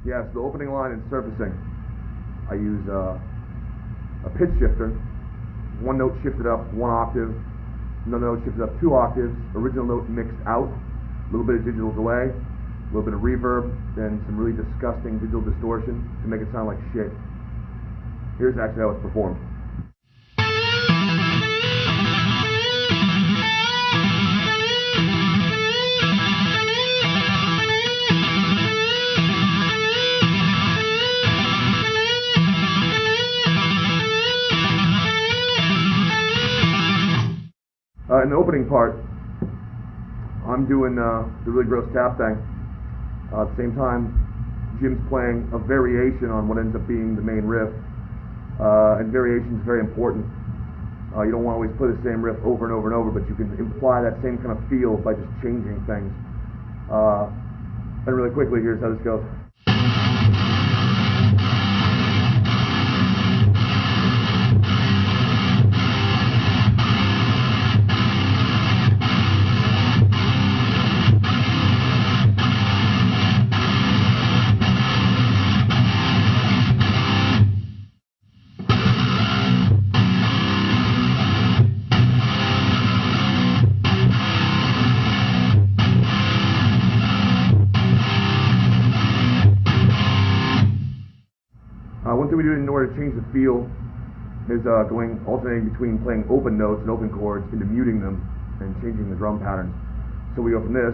Yeah, so the opening line and surfacing, I use a pitch shifter, one note shifted up 1 octave, another note shifted up 2 octaves, original note mixed out, a little bit of digital delay, a little bit of reverb, then some really disgusting digital distortion to make it sound like shit. Here's actually how it's performed. In the opening part, I'm doing the really gross tap thing. At the same time, Jim's playing a variation on what ends up being the main riff. And variation is very important. You don't want to always play the same riff over and over and over, but you can imply that same kind of feel by just changing things. And really quickly, here's how this goes. One thing we do in order to change the feel is alternating between playing open notes and open chords into muting them and changing the drum patterns. So we go from this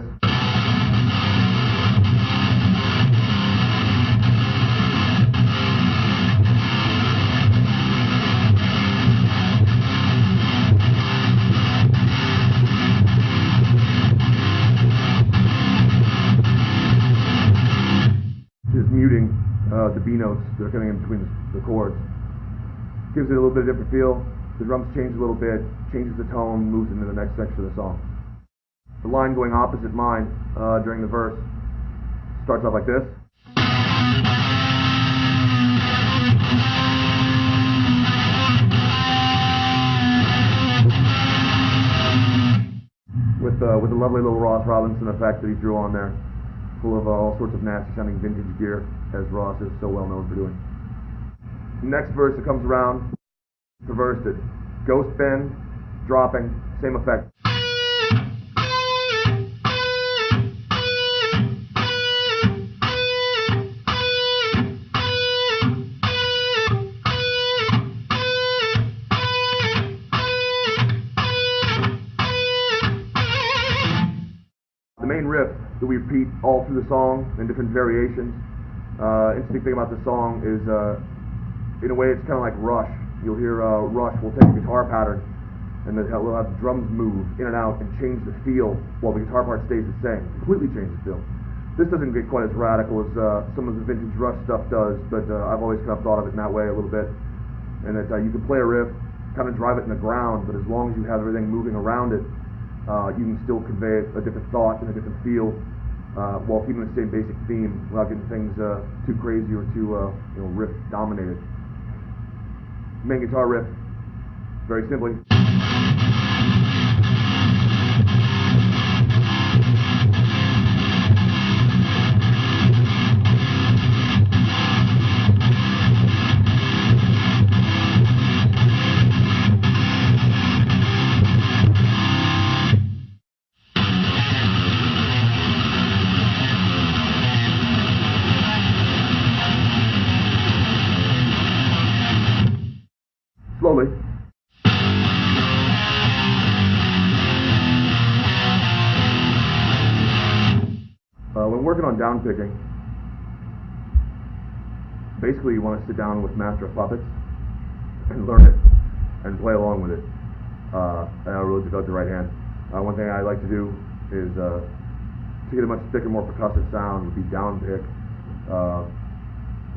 to muting the B notes that are coming in between the chords. Gives it a little bit of different feel. The drums change a little bit, changes the tone, moves into the next section of the song. The line going opposite mine during the verse starts off like this. With the lovely little Ross Robinson effect that he threw on there, full of all sorts of nasty sounding vintage gear, as Ross is so well known for doing. Next verse that comes around, reversed it. Ghost bend, dropping, same effect. The main riff that we repeat all through the song in different variations. Interesting thing about the song is, in a way, it's kind of like Rush. You'll hear Rush will take a guitar pattern and then we'll have the drums move in and out and change the feel while the guitar part stays the same. Completely change the feel. This doesn't get quite as radical as some of the vintage Rush stuff does, but I've always kind of thought of it in that way a little bit. And that you can play a riff, kind of drive it in the ground, but as long as you have everything moving around it, you can still convey a different thought and a different feel while keeping the same basic theme without getting things too crazy or too riff dominated. Main guitar riff, very simply. Slowly. When working on down picking, basically you want to sit down with Master of Puppets and learn it and play along with it. And I really developed the right hand. One thing I like to do is to get a much thicker, more percussive sound would be down pick,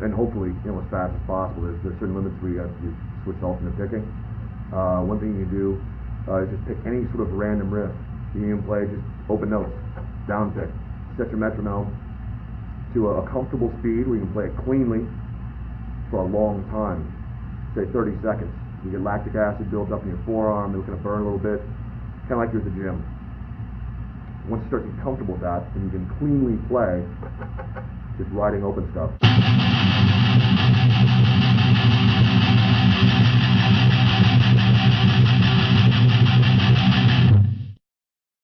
and hopefully as fast as possible. There's certain limits where you have to switch to alternate picking. One thing you can do is just pick any sort of random riff. You can even play just open notes, down pick. Set your metronome to a comfortable speed where you can play it cleanly for a long time, say 30 seconds. You get lactic acid built up in your forearm, it's going to burn a little bit, kind of like you're at the gym. Once you start to get comfortable with that, and you can cleanly play just riding open stuff.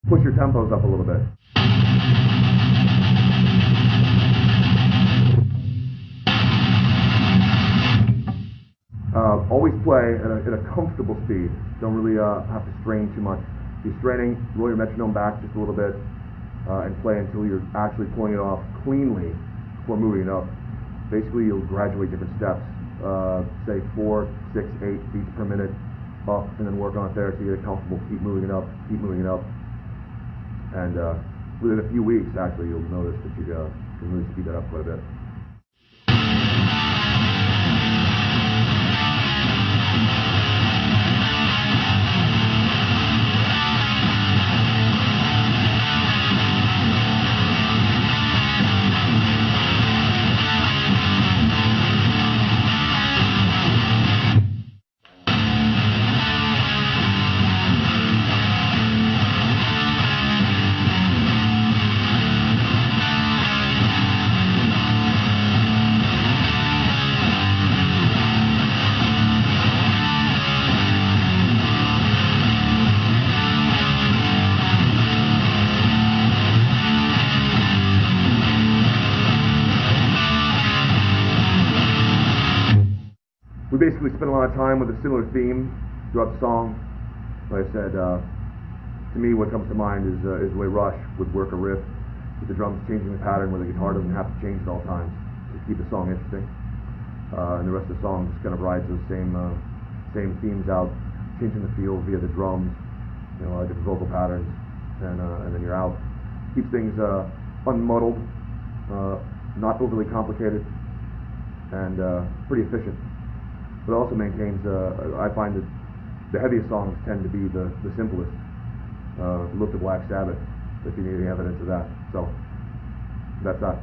Push your tempos up a little bit. Always play at a comfortable speed. Don't really have to strain too much. If you're straining, roll your metronome back just a little bit and play until you're actually pulling it off cleanly before moving it up. Basically, you'll graduate different steps, say 4, 6, 8 beats per minute up, and then work on it there till you get comfortable. Keep moving it up, keep moving it up. And within a few weeks, actually, you'll notice that you can really speed that up quite a bit. We basically spent a lot of time with a similar theme throughout the song. Like I said, to me what comes to mind is the way Rush would work a riff with the drums changing the pattern where the guitar doesn't have to change at all times to keep the song interesting. And the rest of the song just kind of rides those same themes out, changing the feel via the drums, different vocal patterns, and then you're out. Keeps things unmuddled, not overly complicated, and pretty efficient. But it also maintains, I find that the heaviest songs tend to be the simplest. Look to Black Sabbath, if you need any evidence of that. So, that's that.